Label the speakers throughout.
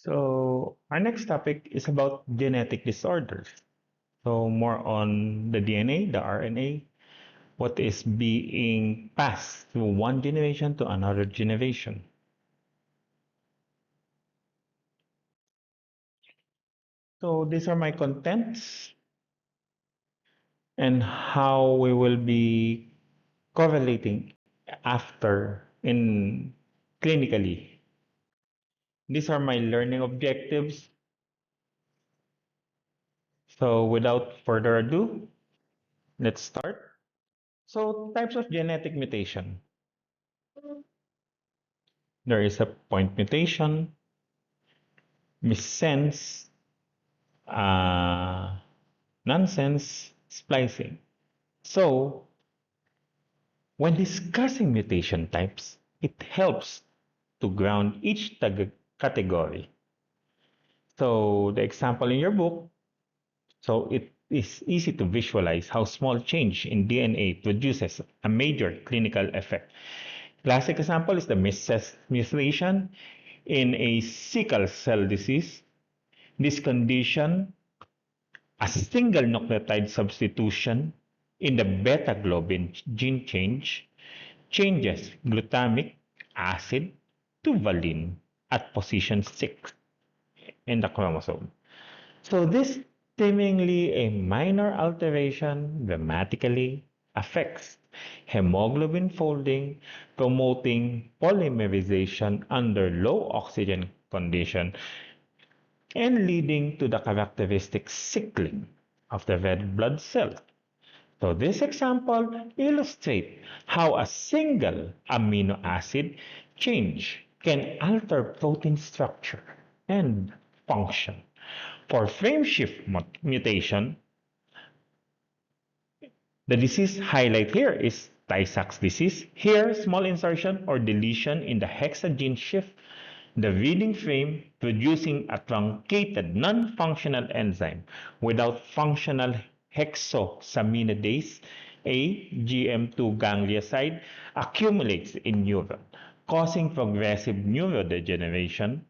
Speaker 1: So our next topic is about genetic disorders. So more on the DNA, the RNA, what is being passed through one generation to another generation. So these are my contents and how we will be correlating after in clinically. These are my learning objectives. So without further ado, let's start. So types of genetic mutation. There is a point mutation, missense, uh, nonsense splicing. So when discussing mutation types, it helps to ground each category. So the example in your book, so it is easy to visualize how small change in DNA produces a major clinical effect. Classic example is the mutation in a sickle cell disease. This condition, a single nucleotide substitution in the beta globin gene changes glutamic acid to valine at position 6 in the chromosome. So this seemingly a minor alteration dramatically affects hemoglobin folding, promoting polymerization under low oxygen condition and leading to the characteristic sickling of the red blood cell. So this example illustrates how a single amino acid change can alter protein structure and function. For frameshift mutation, the disease highlight here is Tay-Sachs disease. Here, small insertion or deletion in the hexa gene shift the reading frame, producing a truncated non-functional enzyme without functional hexosaminidase A GM2 ganglioside accumulates in neuron, causing progressive neurodegeneration.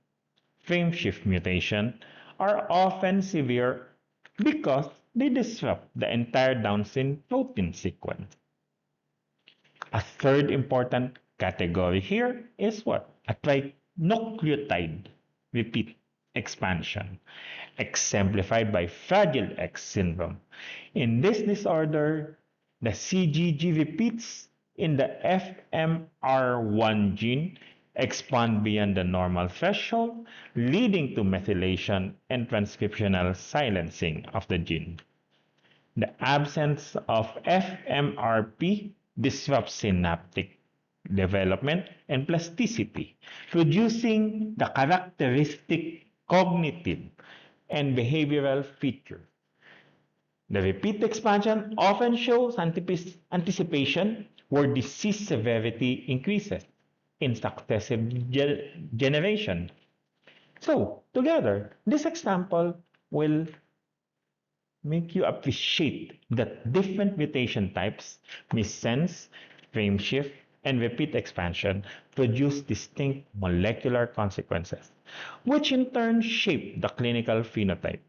Speaker 1: Frameshift mutation are often severe because they disrupt the entire downstream protein sequence. A third important category here is what? A trinucleotide repeat expansion, exemplified by Fragile X syndrome. In this disorder, the CGG repeats in the FMR1 gene expand beyond the normal threshold, leading to methylation and transcriptional silencing of the gene. The absence of fMRP disrupts synaptic development and plasticity, producing the characteristic cognitive and behavioral features. The repeat expansion often shows anticipation where disease severity increases in successive generation. So, together, this example will make you appreciate that different mutation types, missense, frameshift, and repeat expansion produce distinct molecular consequences, which in turn shape the clinical phenotype.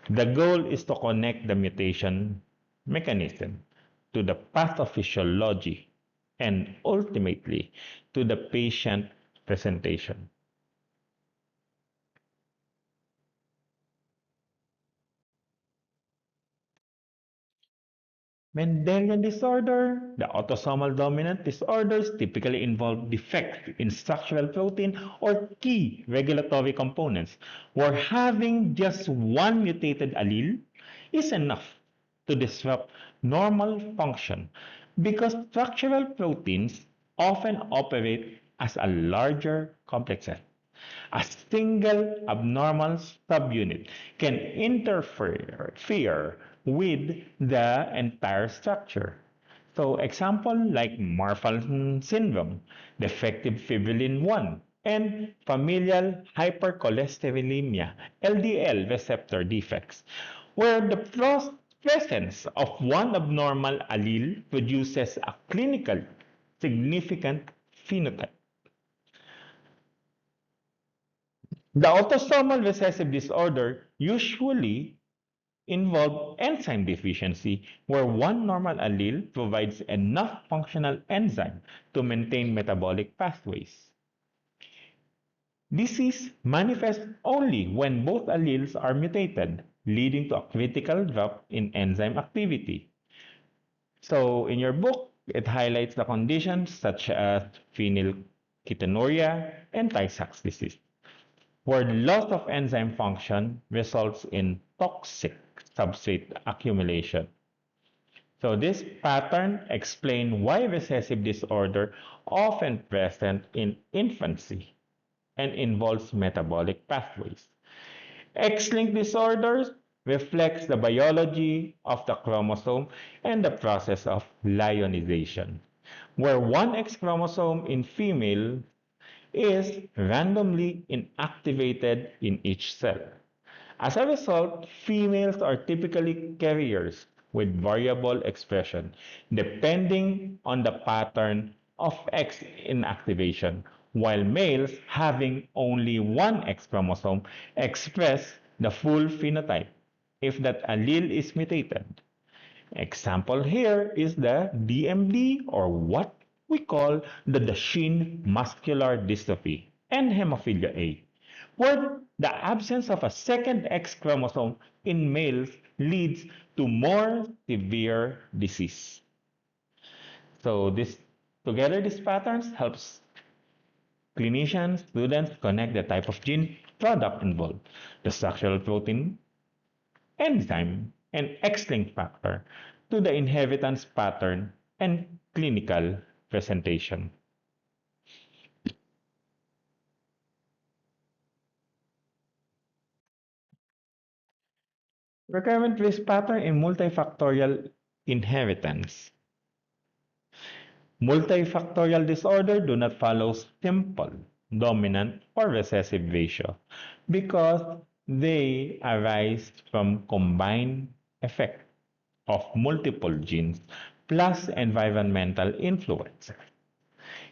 Speaker 1: The goal is to connect the mutation mechanism to the pathophysiology and ultimately to the patient presentation. Mendelian disorder, the autosomal dominant disorders typically involve defects in structural protein or key regulatory components, where having just one mutated allele is enough to disrupt normal function because structural proteins often operate as a larger complexes. A single abnormal subunit can interfere with the entire structure. So example like Marfan syndrome, defective fibrillin 1, and familial hypercholesterolemia, LDL receptor defects, where the presence of one abnormal allele produces a clinical significant phenotype. The autosomal recessive disorder usually involve enzyme deficiency where one normal allele provides enough functional enzyme to maintain metabolic pathways. Disease manifests only when both alleles are mutated, leading to a critical drop in enzyme activity. So in your book, it highlights the conditions such as phenylketonuria and Tay-Sachs disease, where loss of enzyme function results in toxic substrate accumulation. So this pattern explains why recessive disorder often present in infancy and involves metabolic pathways. X-linked disorders reflects the biology of the chromosome and the process of lionization, where one X chromosome in female is randomly inactivated in each cell. As a result, females are typically carriers with variable expression depending on the pattern of X inactivation, while males having only one X chromosome express the full phenotype if that allele is mutated. Example here is the DMD, or what we call the Duchenne muscular dystrophy, and hemophilia A, where the absence of a second X chromosome in males leads to more severe disease. So these patterns helps clinicians, students connect the type of gene product involved, the structural protein, enzyme, and X-linked factor to the inheritance pattern and clinical presentation. Recurrent risk pattern in multifactorial inheritance. Multifactorial disorder do not follow simple, dominant, or recessive ratio because they arise from combined effect of multiple genes plus environmental influence.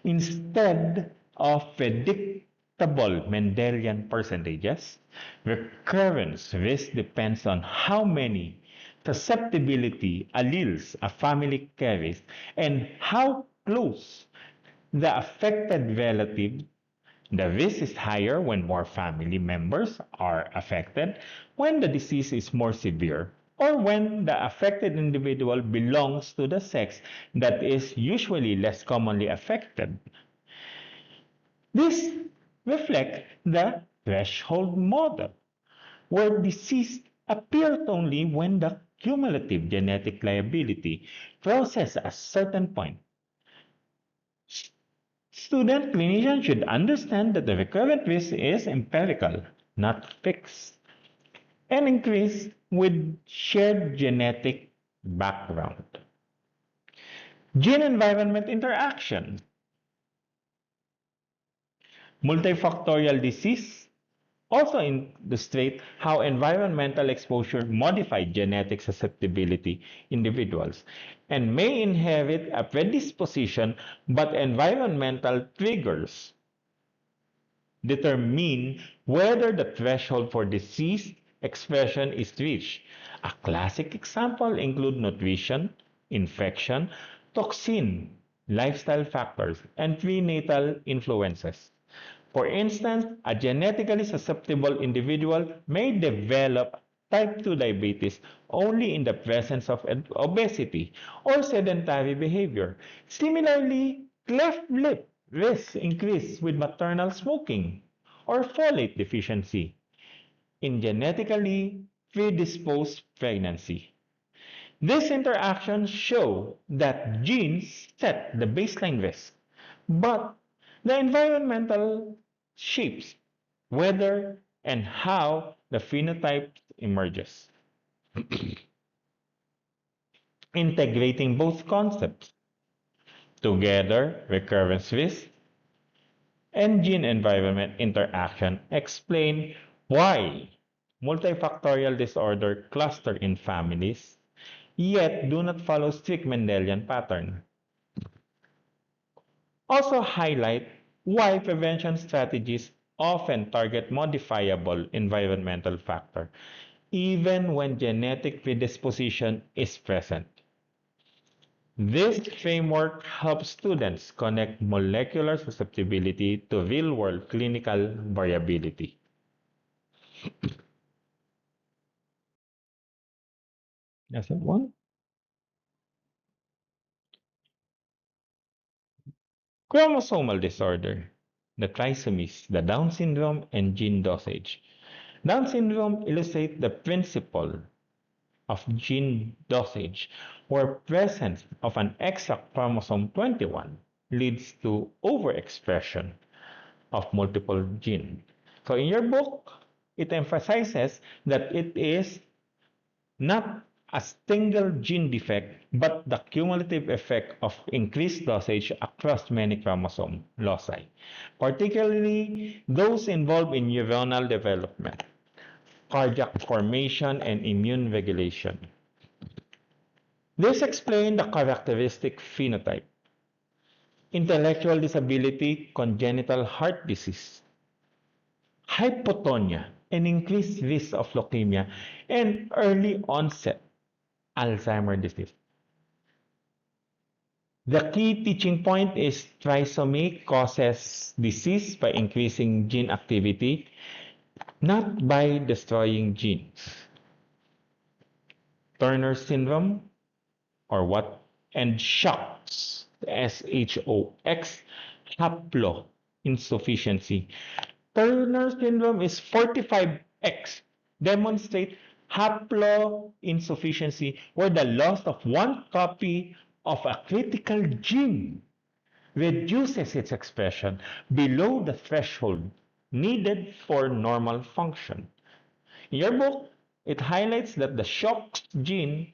Speaker 1: Instead of predictable Mendelian percentages, recurrence risk depends on how many susceptibility alleles a family carries and how close the affected relative. The risk is higher when more family members are affected, when the disease is more severe, or when the affected individual belongs to the sex that is usually less commonly affected. This reflects the threshold model, where disease appears only when the cumulative genetic liability crosses a certain point. Student clinicians should understand that the recurrent risk is empirical, not fixed, and increase with shared genetic background. Gene environment interaction. Multifactorial disease also illustrate how environmental exposure modifies genetic susceptibility individuals and may inherit a predisposition, but environmental triggers determine whether the threshold for disease expression is reached. A classic example include nutrition, infection, toxin, lifestyle factors, and prenatal influences. For instance, a genetically susceptible individual may develop type 2 diabetes only in the presence of obesity or sedentary behavior. Similarly, cleft lip risks increase with maternal smoking or folate deficiency in genetically predisposed pregnancy. These interactions show that genes set the baseline risk, but the environmental shapes whether and how the phenotype emerges. Integrating both concepts together, recurrence risk and gene environment interaction explain why multifactorial disorder cluster in families yet do not follow strict Mendelian pattern. Also highlight why prevention strategies often target modifiable environmental factor, even when genetic predisposition is present. This framework helps students connect molecular susceptibility to real-world clinical variability. That's one. Chromosomal disorder, the trisomies, the Down syndrome, and gene dosage. Down syndrome illustrates the principle of gene dosage, where presence of an extra chromosome 21 leads to overexpression of multiple genes. So in your book, it emphasizes that it is not a single gene defect, but the cumulative effect of increased dosage across many chromosome loci, particularly those involved in neuronal development, cardiac formation, and immune regulation. This explains the characteristic phenotype: intellectual disability, congenital heart disease, hypotonia, and increased risk of leukemia, and early onset Alzheimer's disease. The key teaching point is trisomy causes disease by increasing gene activity, not by destroying genes. Turner syndrome, or what, and SHOX, SHOX, haploinsufficiency. Turner syndrome is 45X, demonstrate haploinsufficiency, where the loss of one copy of a critical gene reduces its expression below the threshold needed for normal function. In your book, it highlights that the SHOX gene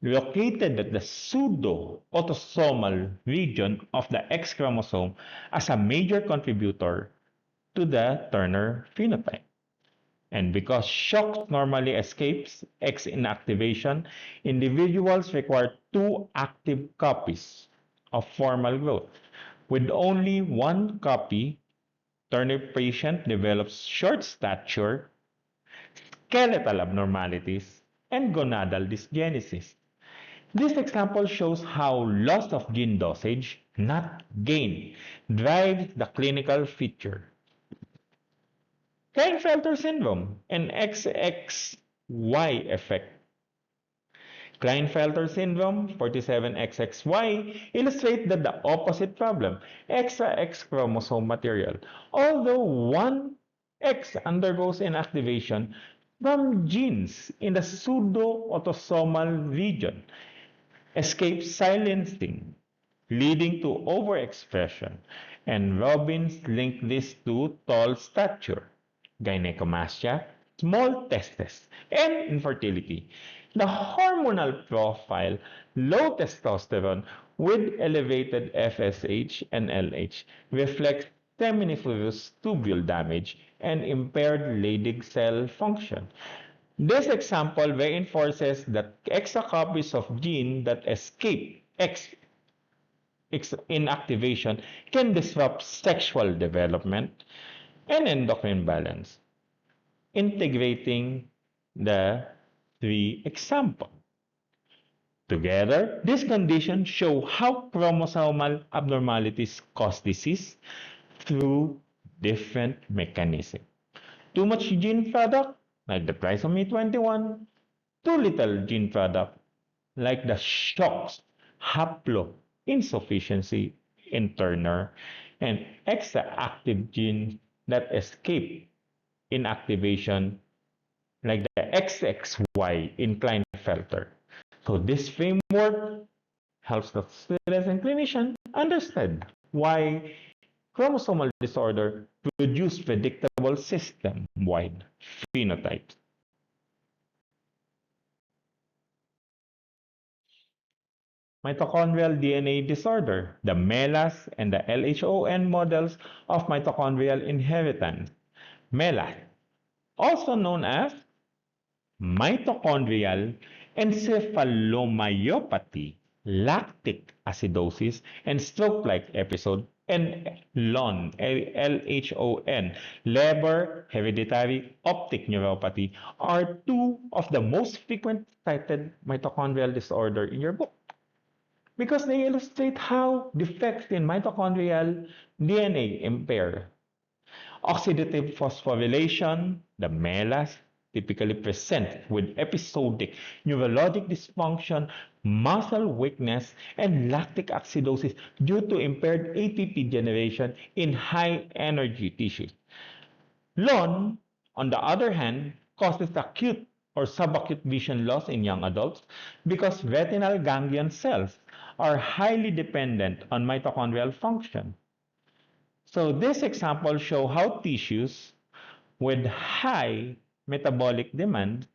Speaker 1: located at the pseudo-autosomal region of the X chromosome as a major contributor to the Turner phenotype. And because SHOX normally escapes X inactivation, individuals require two active copies of formal growth. With only one copy, Turner patient develops short stature, skeletal abnormalities, and gonadal dysgenesis. This example shows how loss of gene dosage, not gain, drives the clinical feature. Klinefelter syndrome and XXY effect. Klinefelter syndrome, 47XXY, illustrate that the opposite problem, extra X chromosome material. Although one X undergoes inactivation from genes in the pseudo-autosomal region, escapes silencing, leading to overexpression, and Robbins linked this to tall stature, gynecomastia, small testes, and infertility. The hormonal profile, low testosterone with elevated FSH and LH, reflects seminiferous tubule damage and impaired Leydig cell function. This example reinforces that extra copies of gene that escape X inactivation can disrupt sexual development and endocrine balance. Integrating the three examples together, these conditions show how chromosomal abnormalities cause disease through different mechanisms. Too much gene product, like the trisomy 21, too little gene product, like the SHOX haploinsufficiency in Turner, and extra active genes that escape inactivation, like the XXY in Klinefelter. So this framework helps the students and clinicians understand why chromosomal disorder produce predictable system-wide phenotypes. Mitochondrial DNA disorder, the MELAS and the LHON models of mitochondrial inheritance. MELAS, also known as mitochondrial encephalomyopathy, lactic acidosis, and stroke-like episode and LHON, Leber hereditary optic neuropathy, are two of the most frequent cited mitochondrial disorder in your book because they illustrate how defects in mitochondrial DNA impair oxidative phosphorylation. The MELAS typically present with episodic neurologic dysfunction, muscle weakness, and lactic acidosis due to impaired ATP generation in high-energy tissues. LON, on the other hand, causes acute or subacute vision loss in young adults because retinal ganglion cells are highly dependent on mitochondrial function. So this example show how tissues with high metabolic demand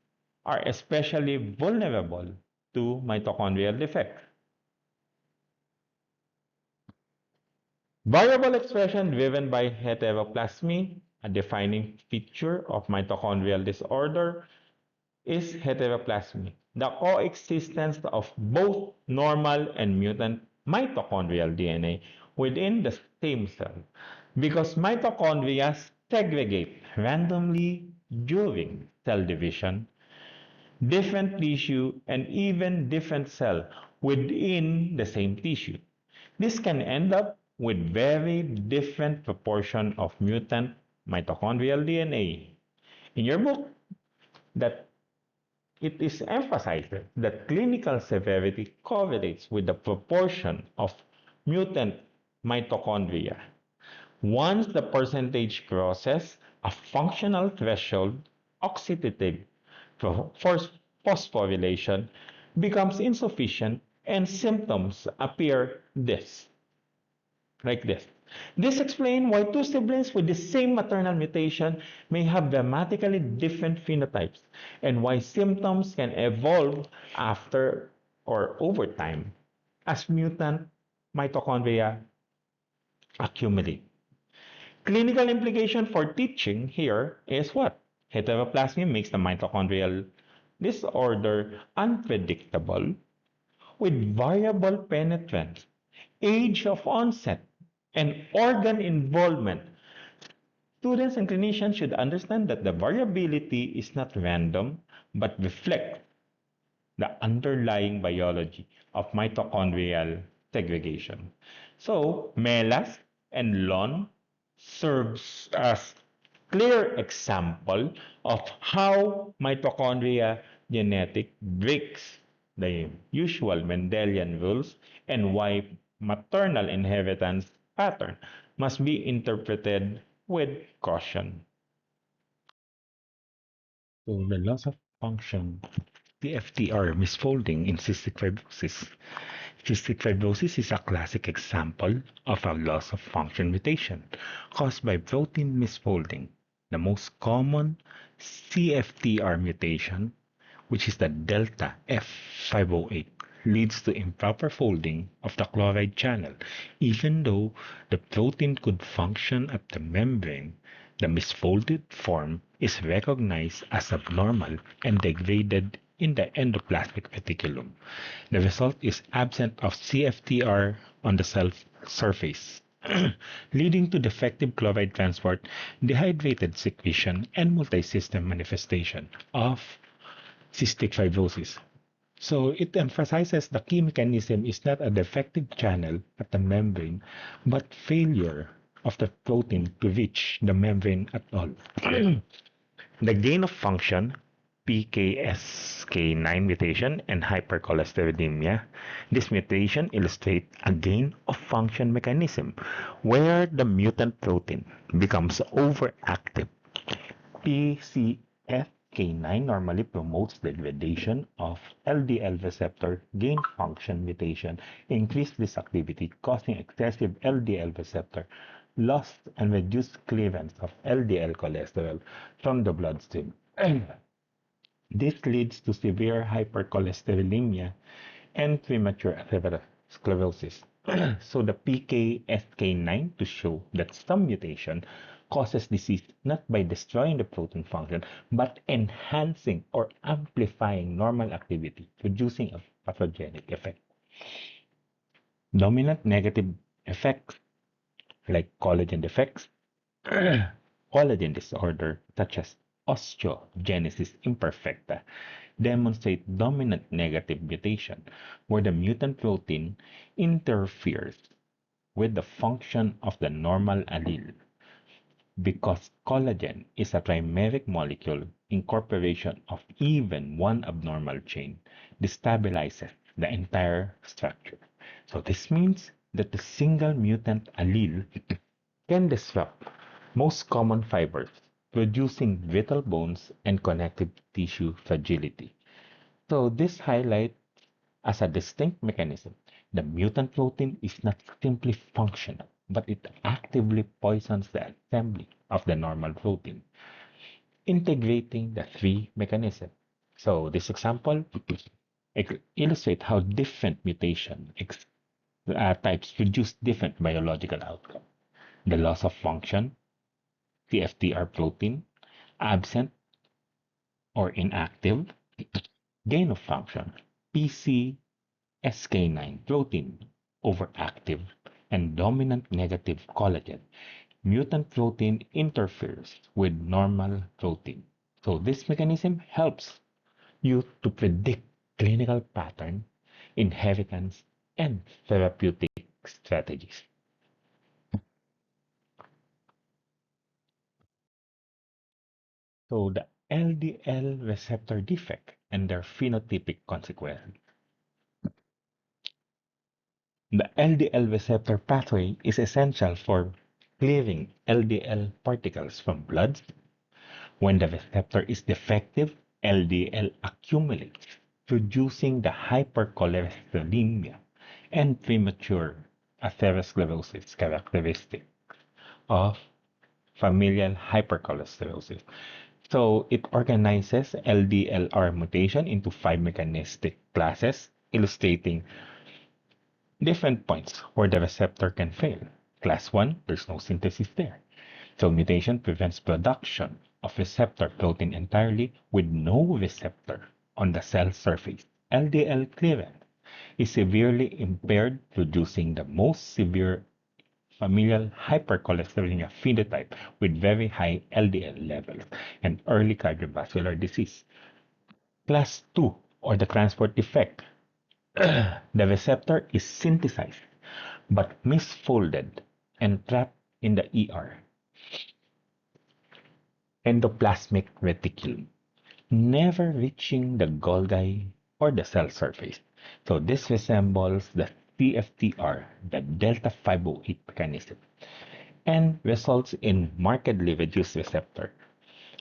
Speaker 1: are especially vulnerable to mitochondrial defects. Variable expression driven by heteroplasmy, a defining feature of mitochondrial disorder, is heteroplasmy, the coexistence of both normal and mutant mitochondrial DNA within the same cell. Because mitochondria segregate randomly during cell division, different tissue, and even different cell within the same tissue. This can end up with very different proportion of mutant mitochondrial DNA. In your book, that it is emphasized that clinical severity correlates with the proportion of mutant mitochondria. Once the percentage crosses a functional threshold, oxidative phosphorylation becomes insufficient and symptoms appear like this. This explains why two siblings with the same maternal mutation may have dramatically different phenotypes and why symptoms can evolve after or over time as mutant mitochondria accumulate. Clinical implication for teaching here is what? Heteroplasmy makes the mitochondrial disorder unpredictable with variable penetrance, age of onset, and organ involvement. Students and clinicians should understand that the variability is not random but reflects the underlying biology of mitochondrial segregation. So, MELAS and LON serves as clear example of how mitochondria genetic breaks the usual Mendelian rules and why maternal inheritance pattern must be interpreted with caution. So the loss of function, CFTR misfolding in cystic fibrosis. Cystic fibrosis is a classic example of a loss of function mutation caused by protein misfolding. The most common CFTR mutation, which is the delta F508, leads to improper folding of the chloride channel. Even though the protein could function at the membrane, the misfolded form is recognized as abnormal and degraded in the endoplasmic reticulum. The result is absence of CFTR on the cell surface, leading to defective chloride transport, dehydrated secretion, and multisystem manifestation of cystic fibrosis. So it emphasizes the key mechanism is not a defective channel at the membrane, but failure of the protein to reach the membrane at all. The gain of function, PKSK9 mutation, and hypercholesterolemia. This mutation illustrates a gain of function mechanism where the mutant protein becomes overactive. PCSK9 normally promotes degradation of LDL receptor gain function mutation, increased this activity, causing excessive LDL receptor loss and reduced clearance of LDL cholesterol from the bloodstream. This leads to severe hypercholesterolemia and premature atherosclerosis. So the PKSK9 to show that some mutation causes disease not by destroying the protein function, but enhancing or amplifying normal activity, producing a pathogenic effect. Dominant negative effects like collagen defects, collagen disorder, such as osteogenesis imperfecta, demonstrate dominant negative mutation where the mutant protein interferes with the function of the normal allele. Because collagen is a trimeric molecule, incorporation of even one abnormal chain destabilizes the entire structure. So this means that the single mutant allele can disrupt most common fibers, producing brittle bones and connective tissue fragility. So this highlights as a distinct mechanism. The mutant protein is not simply functional, but it actively poisons the assembly of the normal protein, integrating the three mechanisms. So this example illustrates how different mutation types produce different biological outcomes. The loss of function, CFTR protein, absent or inactive, gain of function, PCSK9 protein, overactive, and dominant negative collagen. Mutant protein interferes with normal protein. So this mechanism helps you to predict clinical pattern, inheritance, and therapeutic strategies. So the LDL receptor defect and their phenotypic consequence. The LDL receptor pathway is essential for clearing LDL particles from blood. When the receptor is defective, LDL accumulates, producing the hypercholesterolemia and premature atherosclerosis characteristic of familial hypercholesterosis. So it organizes LDLR mutation into five mechanistic classes, illustrating different points where the receptor can fail. Class 1, there's no synthesis there. So mutation prevents production of receptor protein entirely with no receptor on the cell surface. LDL clearance is severely impaired, producing the most severe familial hypercholesterolemia phenotype with very high LDL levels and early cardiovascular disease. Class 2, or the transport defect. The receptor is synthesized but misfolded and trapped in the endoplasmic reticulum, never reaching the Golgi or the cell surface. So this resembles the CFTR, the delta 508 mechanism, and results in markedly reduced receptor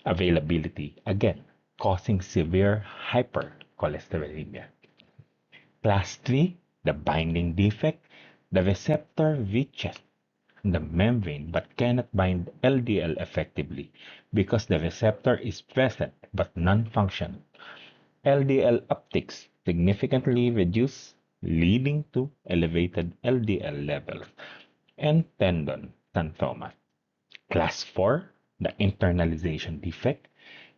Speaker 1: availability, again, causing severe hypercholesterolemia. Class 3, the binding defect, the receptor reaches the membrane but cannot bind LDL effectively because the receptor is present but non-functional. LDL upticks significantly reduce, leading to elevated LDL levels and tendon xanthoma. Class 4, the internalization defect,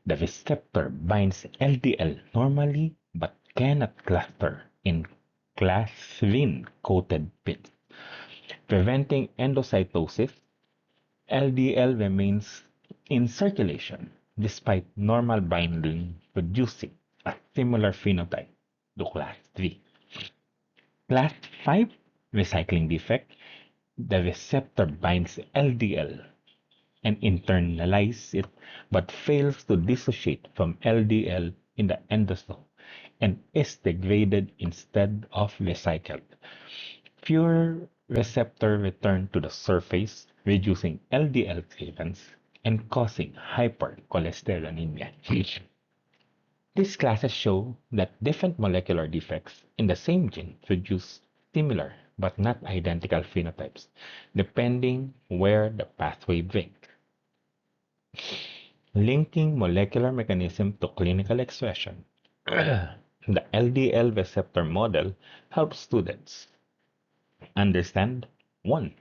Speaker 1: the receptor binds LDL normally but cannot cluster in clathrin-coated pits, preventing endocytosis. LDL remains in circulation despite normal binding, producing a similar phenotype to class 3. Class 5, recycling defect, the receptor binds LDL and internalizes it but fails to dissociate from LDL in the endosome and is degraded instead of recycled. Fewer receptors return to the surface, reducing LDL clearance and causing hypercholesterolemia. These classes show that different molecular defects in the same gene produce similar but not identical phenotypes, depending where the pathway breaks. Linking molecular mechanism to clinical expression. The LDL receptor model helps students understand 1.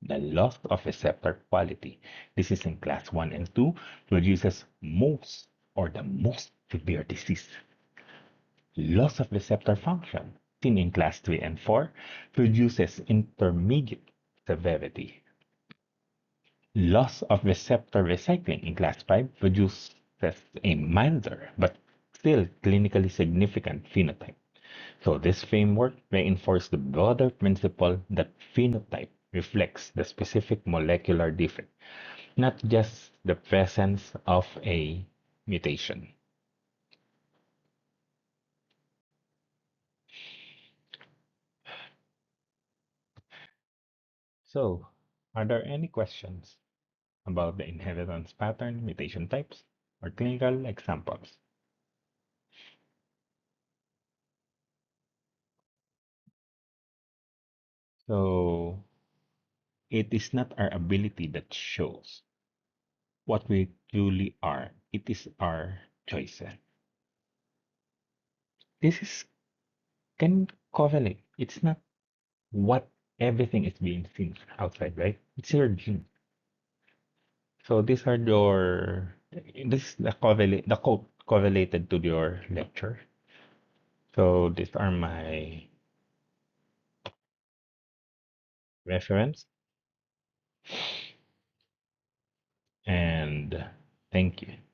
Speaker 1: The loss of receptor quality. This is in class 1 and 2, produces most or the most severe disease. Loss of receptor function, seen in class 3 and 4, produces intermediate severity. Loss of receptor recycling in class 5 produces a milder but still clinically significant phenotype. So this framework reinforces the broader principle that phenotype reflects the specific molecular defect, not just the presence of a mutation. So, are there any questions about the inheritance pattern, mutation types, or clinical examples? So, it is not our ability that shows what we truly are, it is our choices. This is can correlate. It's not what everything is being seen outside, right? It's your gene. So these are your this is the quote correlated to your lecture. So these are my reference and thank you.